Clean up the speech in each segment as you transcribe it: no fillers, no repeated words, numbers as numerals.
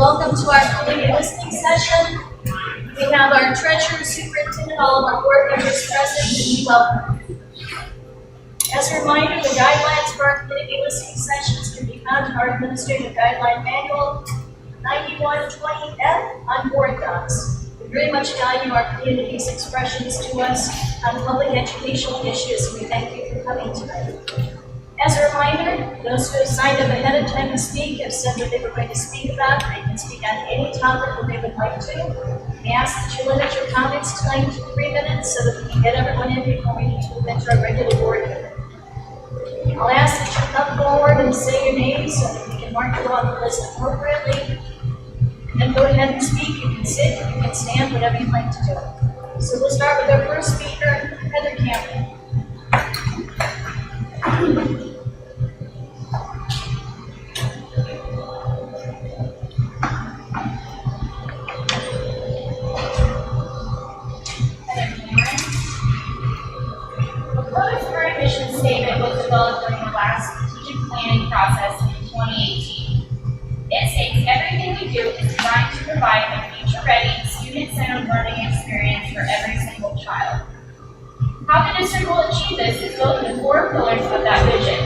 Welcome to our community listening session. We have our treasurer, superintendent, all of our board members present, and we welcome you. As a reminder, the guidelines for our community listening sessions can be found in our administrative guideline manual 9120F on board docs. We very much value our community's expressions to us on public educational issues, and we thank you for coming tonight. As a reminder, those who have signed up ahead of time to speak have said what they were going to speak about. They can speak on any topic that they would like to. We ask that you limit your comments tonight to 3 minutes so that we can get everyone in before we need to move into our regular board meeting. I'll ask that you come forward and say your name so that we can mark you on the list appropriately. And go ahead and speak. You can sit, you can stand, whatever you'd like to do. So we'll start with our first speaker, Heather Campbell. Statement was developed during the last strategic planning process in 2018. It states everything we do is designed to provide a future-ready, student-centered learning experience for every single child. How the district will achieve this is built in the 4 pillars of that vision.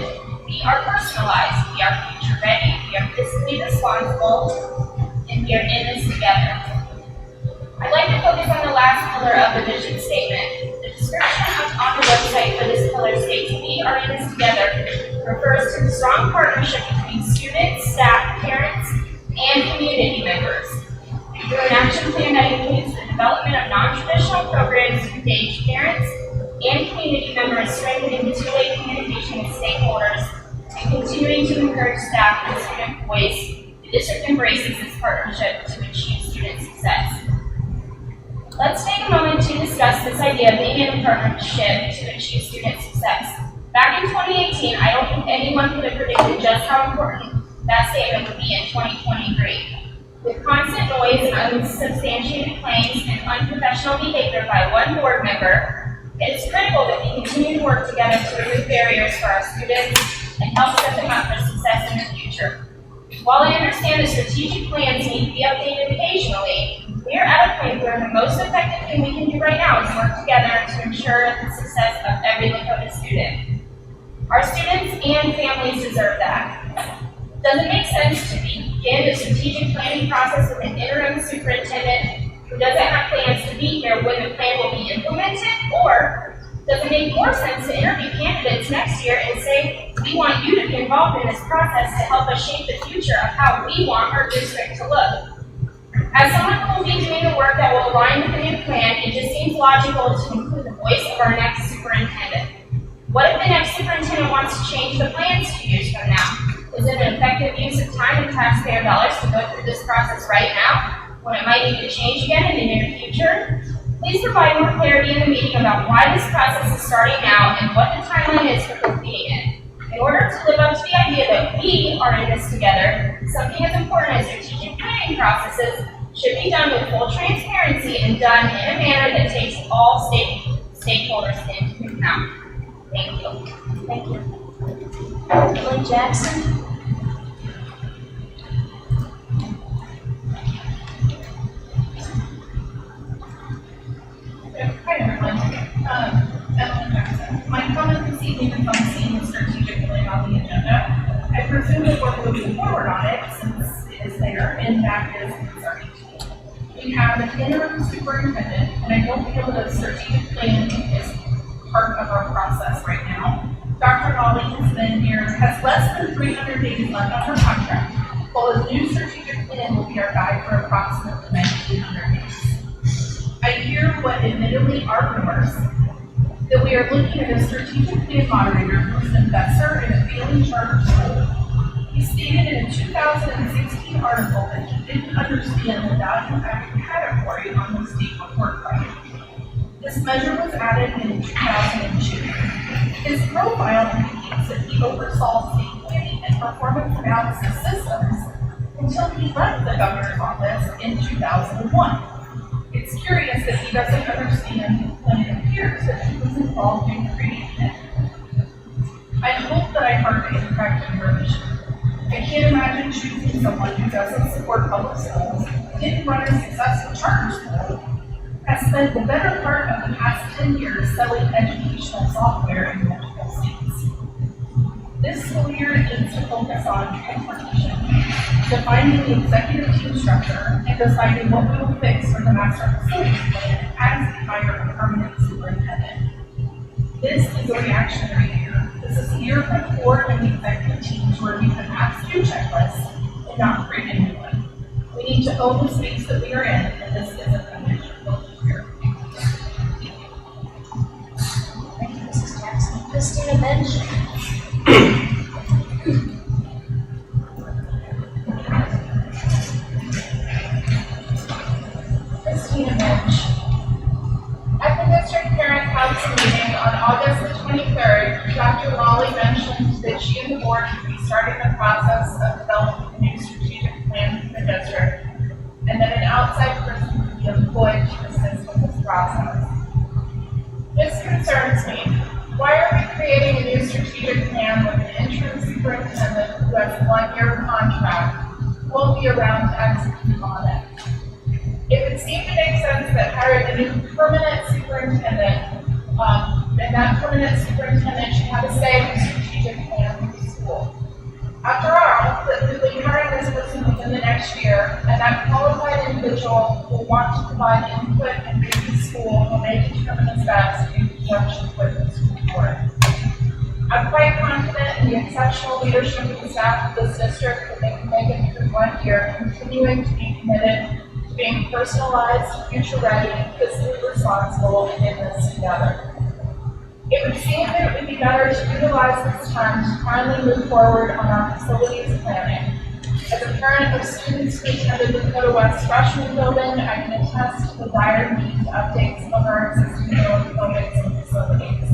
We are personalized, we are future-ready, we are fiscally responsible, and we are in this together. I'd like to focus on the last pillar of the vision statement. The description on the website for this pillar states we are in this together refers to the strong partnership between students, staff, parents, and community members. Through an action plan that includes the development of non-traditional programs to engage parents and community members, strengthening the two-way communication with stakeholders, and continuing to encourage staff and student voice, the district embraces this partnership to achieve student success. Let's take a moment to discuss this idea of being in a partnership to achieve student success. Back in 2018, I don't think anyone could have predicted just how important that statement would be in 2023. With constant noise, unsubstantiated claims, and unprofessional behavior by one board member, it is critical that we continue to work together to remove barriers for our students and help set them up for success in the future. While I understand the strategic plans need to be updated occasionally, we are at a point where the most effective thing we can do right now is work together to ensure the success of every Lakota student. Our students and families deserve that. Does it make sense to begin the strategic planning process with an interim superintendent who doesn't have plans to be here when the plan will be implemented? Or does it make more sense to interview candidates next year and say, we want you to be involved in this process to help us shape the future of how we want our district to look? As someone who will be doing the work that will align with the new plan, it just seems logical to include the voice of our next superintendent. What if the next superintendent wants to change the plans 2 years from now? Is it an effective use of time and taxpayer dollars to go through this process right now, when it might need to change again in the near future? Please provide more clarity in the meeting about why this process is starting now and what the timeline is for completing it. In order to live up to the idea that we are in this together, something as important as strategic planning processes should be done with full transparency and done in a manner that takes all stakeholders into account. Thank you. Thank you. Lynn Jackson. Hi everyone. Evelyn Jackson. My comment this evening is on seeing the strategic plan on the agenda. I presume that we're moving forward on it since it is there, and that is concerning to me. We have an interim superintendent, and I don't feel that the strategic plan is part of our process right now. Dr. Nolly has been here, has less than 300 days left on her contract, while the new strategic plan will be our guide for approximately 1,900 days. I hear what admittedly are rumors, that we are looking at a strategic plan moderator who's an investor in a failing charter school. He stated in a 2016 article that he didn't understand the value added category on the state report card. This measure was added in 2002. His profile indicates that he oversaw state planning and performance analysis systems until he left the governor's office in 2001. It's curious that he doesn't understand when it appears that he was involved in creating it. I hope that I heard the incorrect information. I can't imagine choosing someone who doesn't support public schools, didn't run a successful charter school, has spent the better part of the past 10 years selling educational software in multiple states. This school year needs to focus on transportation, defining the executive team structure, and deciding what we will fix for the master facilities plan as we hire a permanent superintendent. This is a reactionary year. This is a year for the board and the executive teams where we can pass through checklists and not create a new one. We need to own the space that we are in, and this isn't a mission-building year. Thank you, Mrs. Jackson. Christina Bench. Christina Bench. At the district parent council meeting on August the 23rd, Dr. Molly mentioned that she and the board would be starting the process of developing a new strategic plan for the district, and that an outside person would be employed to assist with this process. This concerns me. Why are we creating a new strategic plan with an interim superintendent who has a 1-year contract, who won't be around to execute on it? It would seem to make sense that hiring a new permanent superintendent, and that permanent superintendent should have a say in the strategic plan for the school. After all, that we'll be hiring this person within the next year, and that qualified individual will want to provide input and lead the school when they determine it's best in conjunction with the school board. I'm quite confident in the exceptional leadership of the staff of this district that they can make it through 1 year, continuing to be committed to being personalized, future-ready, fiscally responsible, and in this together. It would seem that it would be better to utilize this time to finally move forward on our facilities planning. As a parent of students who attended the Dakota West freshman building, I can attest to the dire need to update some of our existing buildings and facilities.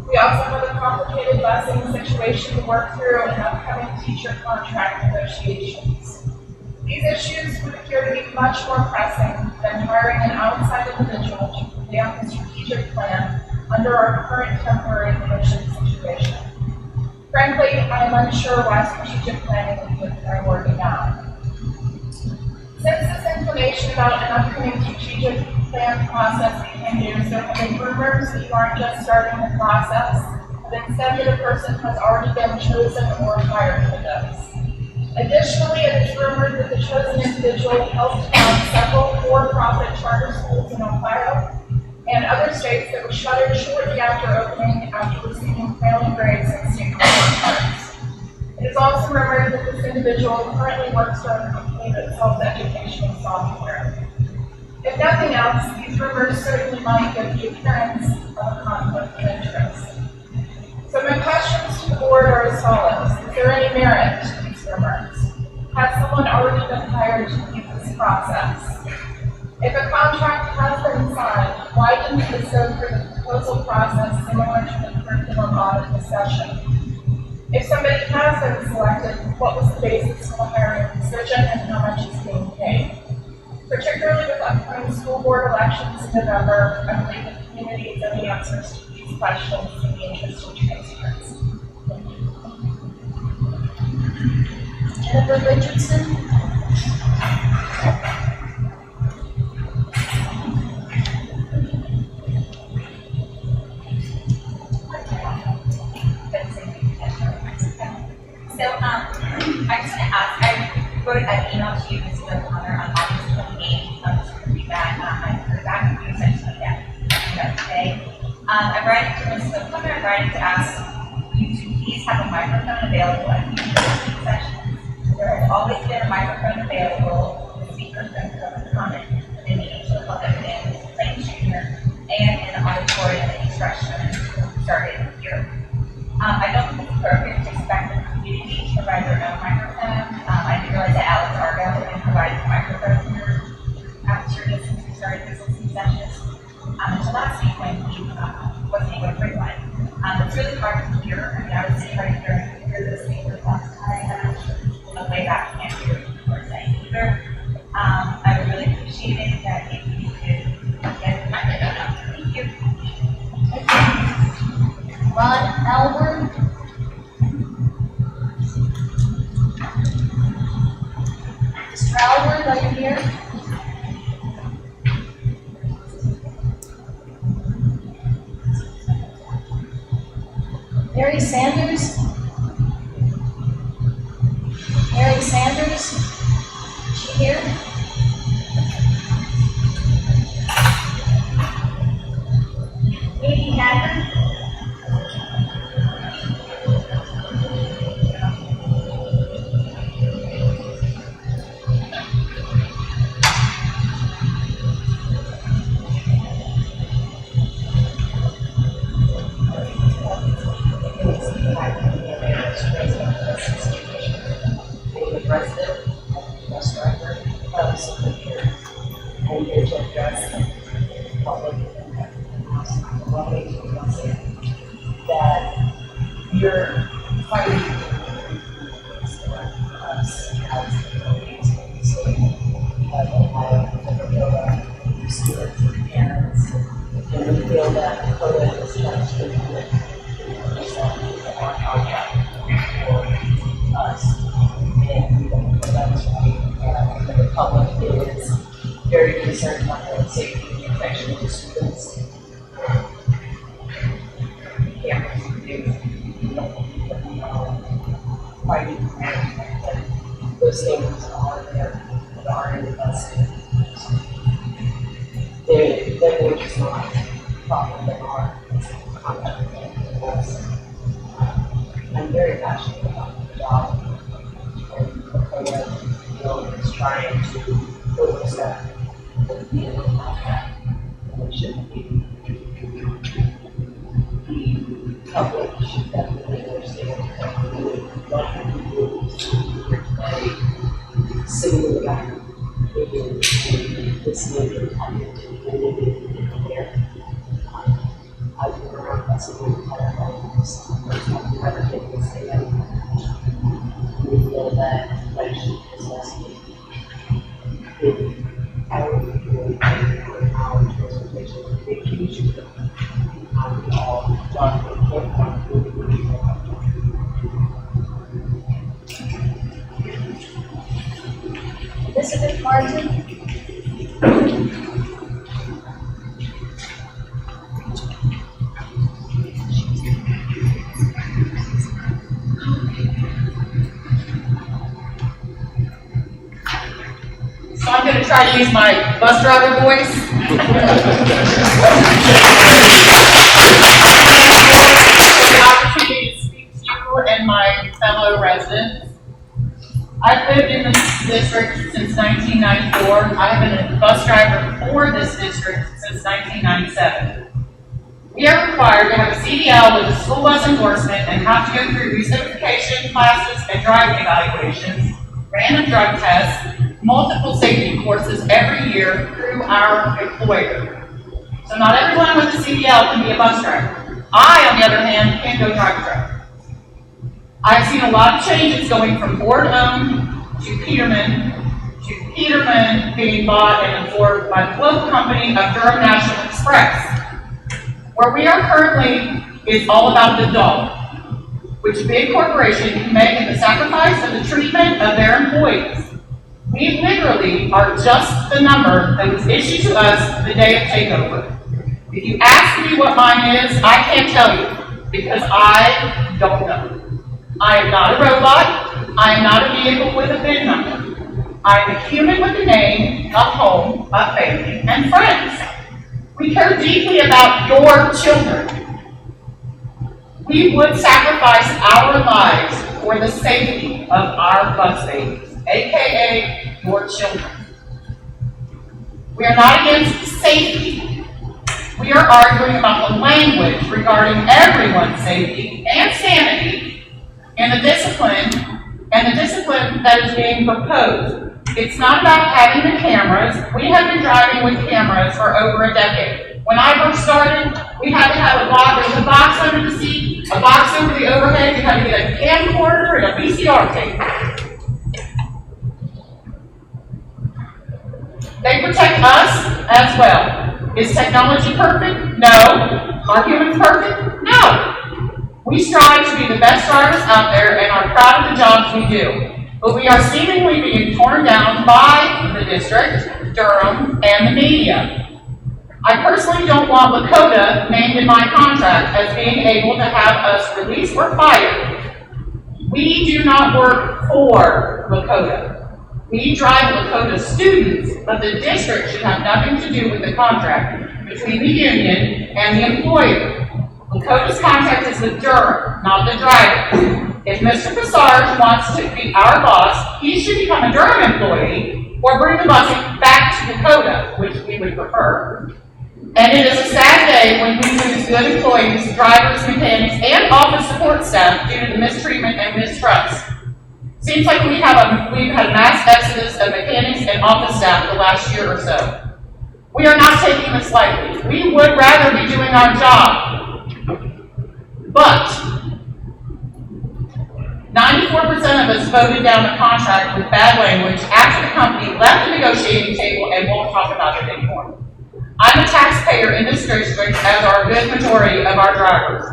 We also have a complicated busing situation to work through and upcoming teacher contract negotiations. These issues would appear to be much more pressing than hiring an outside individual to revamp the strategic plan under our current temporary leadership situation. Frankly, I am unsure why strategic planning would be a priority now. Since this information about an upcoming strategic plan process became news, there have been rumors that you aren't just starting the process, but instead that a person has already been chosen or hired for this. Additionally, it is rumored that the chosen individual helped found several for-profit charter schools in Ohio and other states that were shuttered shortly after opening after receiving failing grades in state report cards. It is also rumored that this individual currently works for a company that sells educational software. If nothing else, these rumors certainly might give the appearance of a conflict of interest. So my questions to the board are as follows. Is there any merit to these rumors? Has someone already been hired to lead this process? If a contract has been signed, why didn't this go through the proposal process similar to the curriculum audit discussion? If somebody has been selected, what was the basis for the hiring decision and how much is being paid? Particularly with upcoming school board elections in November, I believe the community is the answers to these questions in the interest of transparency. Jennifer Richardson. So, I just want to ask, I wrote an email to you, Mr. O'Connor, on August 28th. I'm just going to read that. I heard back from you essentially today. I'm writing to Mr. O'Connor. I'm writing to ask you to please have a microphone available at future listening sessions. There has always been a microphone available for speakers and public comment in the meetings of the public in Plains Junior and in the auditorium that each freshman started here. I don't think it's appropriate to expect the community to provide their own microphone. I didn't realize that Alex Argo had been providing the microphone here after this since we started this listening sessions. Until last week when he wasn't able to bring one. It's really hard to hear. I mean, I was sitting right here and hear this speaker last time, and I'm sure people in the way back can't hear what we're saying either. are you here? Mary Sanders? Mary Sanders? Is she here? Katie Hacker? President and bus driver of Super Care. I'm here to address the public and wanting to say that you're fighting for us as employees. So we have Ohio, Dakota, students and parents, and we feel that Dakota is trying to do our contract for us. And we don't feel that's right. The public is very concerned about the safety and protection of the students. Cameras and things, we don't believe that we are fighting for that those things are there, that are in the bus. They're just not proper, they are contact with us. I'm very passionate about the job. And Dakota is trying to focus that with being a contract, and it shouldn't be. The public should definitely understand that we would love to do here today, sitting in the back, listening and talking to people there. I've been around buses my entire life, I've never taken a stand. We feel that legislation is necessary. If our people and our transportation, they can use it. We all done Elizabeth Martin? So I'm going to try to use my bus driver voice. The opportunity to speak to you and my fellow residents. I've lived in this district since 1994. I have been a bus driver for this district since 1997. We are required to have a CDL with a school bus endorsement and have to go through recertification classes and driving evaluations, random drug tests, multiple safety courses every year through our employer. So not everyone with a CDL can be a bus driver. I, on the other hand, can go drive a truck. I've seen a lot of changes going from board-owned to Peterman being bought and absorbed by the global company of Durham National Express. Where we are currently is all about the dog, which big corporation can make at the sacrifice of the treatment of their employees. We literally are just the number that was issued to us the day of takeover. If you ask me what mine is, I can't tell you because I don't know. I am not a robot. I am not a vehicle with a VIN number. I am a human with a name, a home, a family, and friends. We care deeply about your children. We would sacrifice our lives for the safety of our bus babies, aka your children. We are not against safety. We are arguing about the language regarding everyone's safety and sanity and the discipline that is being proposed. It's not about having the cameras. We have been driving with cameras for over a decade. When I first started, we had to have a box. There was a box under the seat, a box over the overhead. You had to get a camcorder and a VCR tape. They protect us as well. Is technology perfect? No. Are humans perfect? No. We strive to be the best drivers out there and are proud of the jobs we do. But we are seemingly being torn down by the district, Durham, and the media. I personally don't want Lakota named in my contract as being able to have us released or fired. We do not work for Lakota. We drive Lakota students, but the district should have nothing to do with the contract between the union and the employer. Lakota's contract is with Durham, not the drivers. If Mr. Passarge wants to be our boss, he should become a Durham employee or bring the busing back to Lakota, which we would prefer. And it is a sad day when we lose good employees, drivers, mechanics, and office support staff due to the mistreatment and mistrust. Seems like we've had a mass exodus of mechanics and office staff the last year or so. We are not taking this lightly. We would rather be doing our job. But 94% of us voted down the contract with bad language after the company left the negotiating table and won't talk about it anymore. I'm a taxpayer in this district, as are a good majority of our drivers.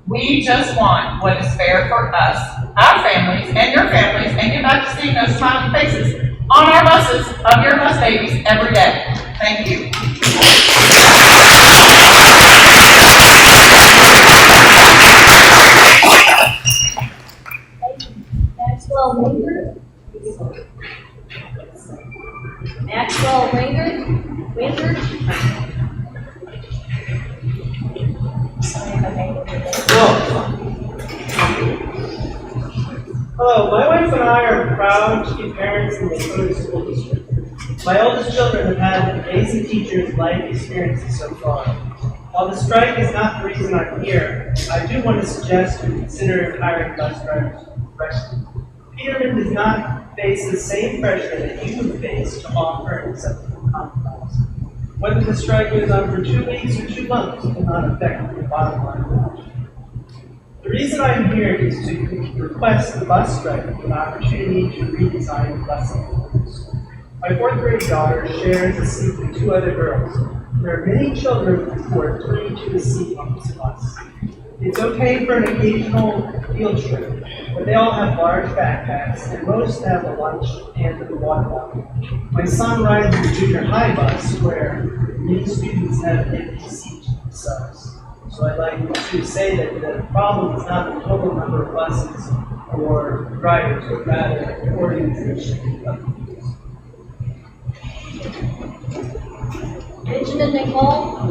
We just want what is fair for us, our families, and your families, and get back to seeing those smiling faces on our buses of your bus babies every day. Thank you. Maxwell Winger. Maxwell Winger. Hello, my wife and I are proud to be parents in the Lakota School District. My oldest children have had amazing teachers' life experiences so far. While the strike is not the reason I'm here, I do want to suggest we consider hiring bus drivers freshmen. Peterman does not face the same pressure that you would face to offer an acceptable compromise. Whether the strike goes on for 2 weeks or 2 months will not affect the bottom line. The reason I'm here is to request the bus strike an opportunity to redesign the busing. My 4th grade daughter shares a seat with 2 other girls. There are many children who are free to a seat on this bus. It's okay for an occasional field trip, but they all have large backpacks, and most have a lunch and a water bottle. My son rides the junior high bus, where many students have empty seats to themselves. So I'd like to say that the problem is not the total number of buses or drivers, but rather the organization of the Benjamin Nicole.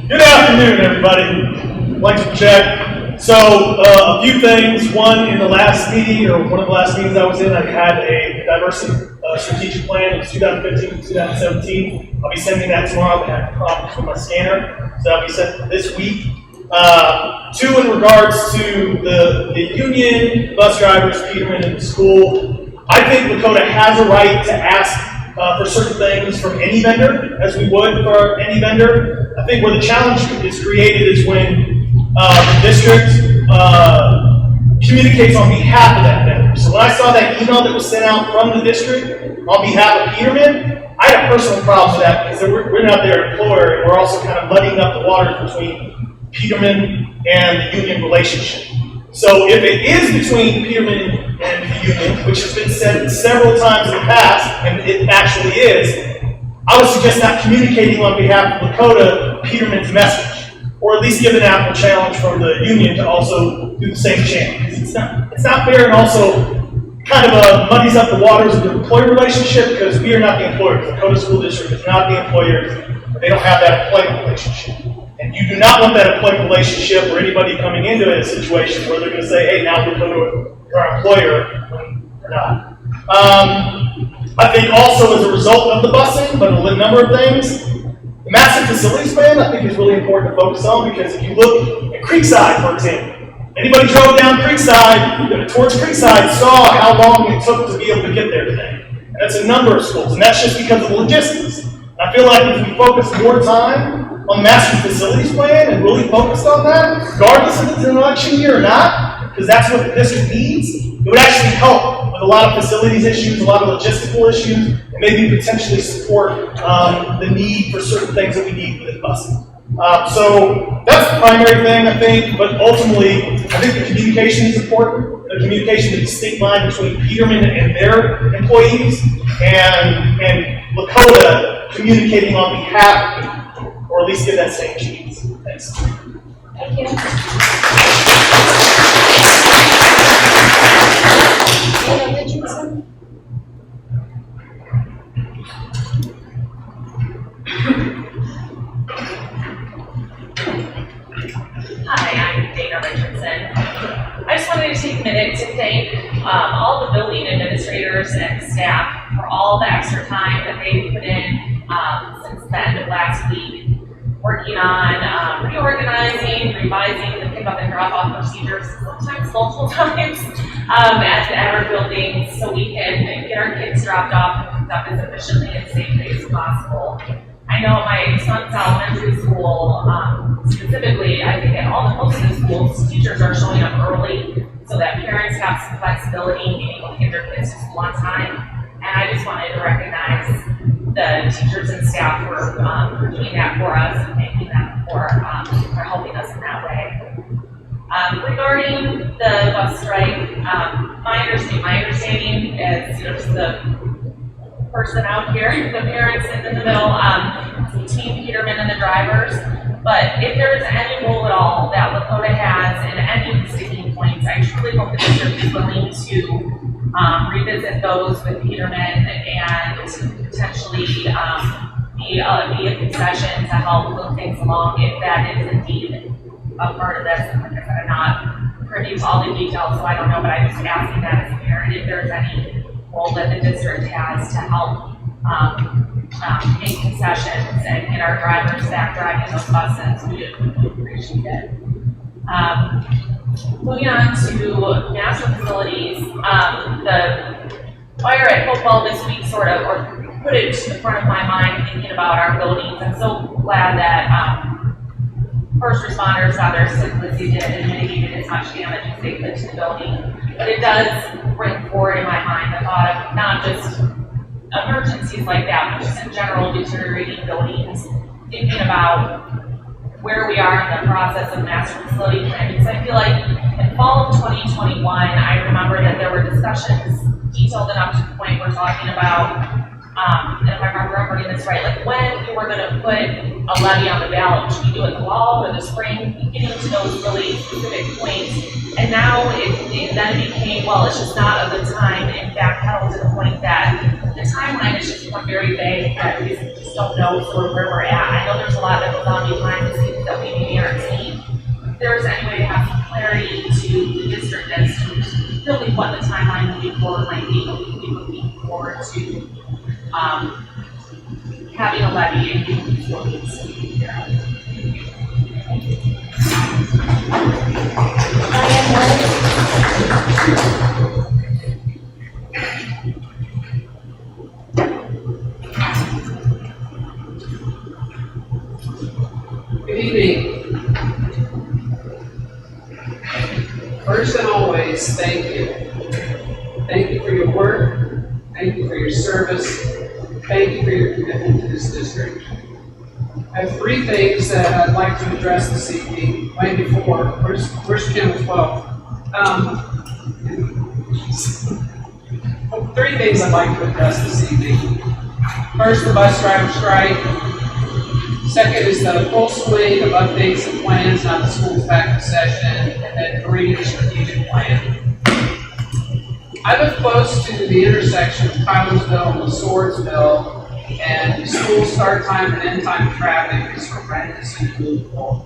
Good afternoon, everybody. I'd like to check. So, a few things. One, in the last meeting, or one of the last meetings I was in, I had a diversity strategic plan. It was 2015 to 2017. I'll be sending that tomorrow. I have problems with my scanner, so that'll be sent this week. 2, in regards to the union, bus drivers, Peterman, and the school. I think Lakota has a right to ask for certain things from any vendor, as we would for any vendor. I think where the challenge is created is when the district communicates on behalf of that vendor. So when I saw that email that was sent out from the district on behalf of Peterman, I had a personal problem with that because we're not their employer, and we're also kind of muddying up the waters between Peterman and the union relationship. So if it is between Peterman and the union, which has been said several times in the past, and it actually is, I would suggest not communicating on behalf of Lakota Peterman's message, or at least give an ample challenge for the union to also do the same channel. Because it's not fair, and also kind of muddies up the waters of the employer relationship, because we are not the employer. The Lakota School District is not the employer. They don't have that employment relationship. And you do not want that employment relationship or anybody coming into a situation where they're going to say, hey, now we're our employer, when they're not. I think also as a result of the busing, but a number of things, the massive facilities plan I think is really important to focus on, because if you look at Creekside, for example, anybody drove down Creekside, towards Creekside, saw how long it took to be able to get there today. And that's a number of schools, and that's just because of the logistics. I feel like if we focus more time on the master facilities plan and really focused on that, regardless if it's an election year or not, because that's what the district needs, it would actually help with a lot of facilities issues, a lot of logistical issues, and maybe potentially support the need for certain things that we need with busing. So that's the primary thing, I think, but ultimately, I think the communication is important. The communication, the distinct line between Peterman and their employees, and Lakota communicating on behalf of them, or at least give that same chance. Thanks. Thank you. Anna Richardson? Hi, I'm Dana Richardson. I just wanted to take a minute to thank all the building administrators and staff for all the extra time that they've put in since the end of last week, working on reorganizing, revising the pickup and drop-off procedures, sometimes multiple times, at our buildings, so we can get our kids dropped off and picked up as efficiently and safely as possible. I know my son's elementary school, specifically, I think at most of the schools, teachers are showing up early so that parents have some flexibility in being able to get their kids to school on time. And I just wanted to recognize the teachers and staff for doing that for us and thanking them for helping us in that way. Regarding the bus strike, my understanding is, just the person out here, the parents in the middle, Team Peterman and the drivers. But if there's any role at all that Lakota has in any sticking points, I truly hope the district is willing to revisit those with Peterman and potentially be a concession to help move things along if that is indeed a part of this. And like I said, I'm not privy to all the details, so I don't know, but I'm just asking that as a parent if there's any role that the district has to help make concessions and get our drivers back driving those buses. We appreciate it. Moving on to national facilities, the fire at football this week sort of, or put it to the front of my mind thinking about our buildings. I'm so glad that first responders got their sick as they did and mitigated as much damage as they could to the building. But it does bring forward in my mind the thought of not just emergencies like that, but just in general deteriorating buildings, thinking about where we are in the process of master facility planning. Because I feel like in fall of 2021, I remember that there were discussions detailed enough to the point we're talking about, and if I'm remembering this right, like when we were going to put a levy on the ballot, should we do it in the fall or the spring, getting to those really specific points. And now it then became, well, it's just not a good time, and backpedaled to the point that the timeline has just become very vague, that we just don't know sort of where we're at. I know there's a lot that goes on behind the scenes that we maybe aren't seeing. If there's any way to have some clarity to the district as to really what the timeline moving forward might be, but we could be looking forward to having a levy and getting these buildings taken care of. Thank you. Good evening. First and always, thank you. Thank you for your work. Thank you for your service. Thank you for your commitment to this district. I have three things that I'd like to address this evening, maybe four. Where's Kim as well? Three things I'd like to address this evening. First, the bus driver strike. Second is the full swing of updates and plans on the school's back in session. And then three, the strategic plan. I live close to the intersection of Tylersville and Swordsville, and the school start time and end time traffic is horrendous and movable.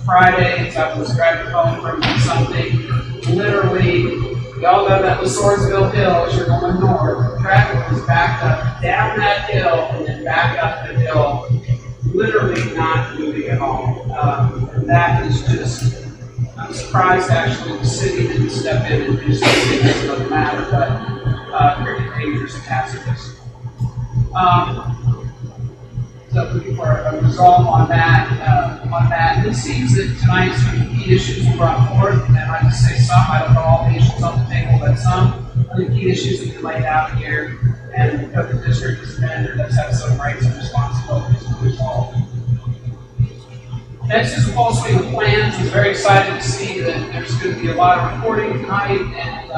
Fridays, I was driving home from something, literally, y'all know that was Swordsville Hill as you're going north. Traffic was backed up down that hill and then back up the hill, literally not moving at all. And that is just, I'm surprised actually the city didn't step in and do something. It doesn't matter, but pretty dangerous and hazardous. So looking for a resolve on that. It seems that tonight's key issues were brought forth, and I just say some. I don't know all the issues on the table, but some of the key issues that you laid out here, and what the district has been, and does have some rights and responsibilities to resolve. Next is the full suite of plans. I'm very excited to see that there's going to be a lot of reporting tonight and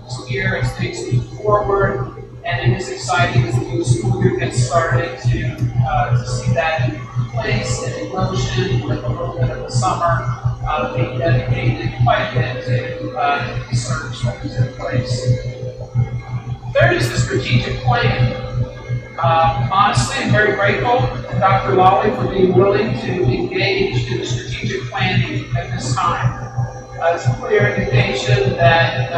this year as things move forward. And it is exciting as the new school year gets started to see that in place and in motion with a little bit of the summer being dedicated quite a bit to research what is in place. Third is the strategic plan. Honestly, I'm very grateful to Dr. Lawley for being willing to engage in the strategic planning at this time. It's a clear indication that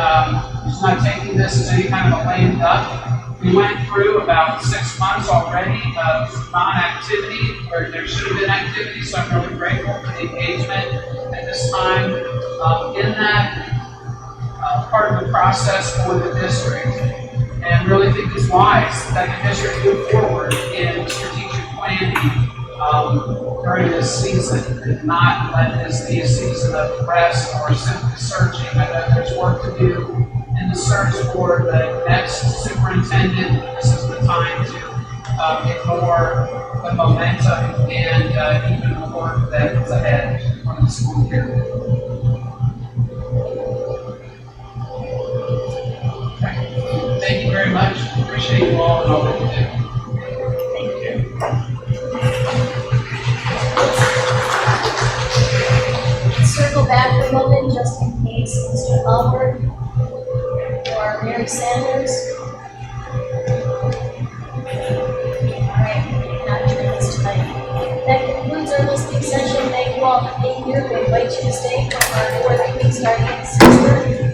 he's not taking this as any kind of a lame duck. We went through about 6 months already of non-activity where there should have been activity, so I'm really grateful for the engagement at this time in that part of the process for the district. And really think it's wise that the district move forward in strategic planning during this season and not let this be a season of rest or simply searching. I know there's work to do in the search for the next superintendent. This is the time to get more the momentum and even the work that is ahead on the school year. Thank you very much. Appreciate you all and all that you do. Circle back for a moment just in case Mr. Albert or Mary Sanders. All right, not doing this tonight. That concludes our listening session. Thank you all for being here. We invite you to stay for our board meeting starting at 6:30.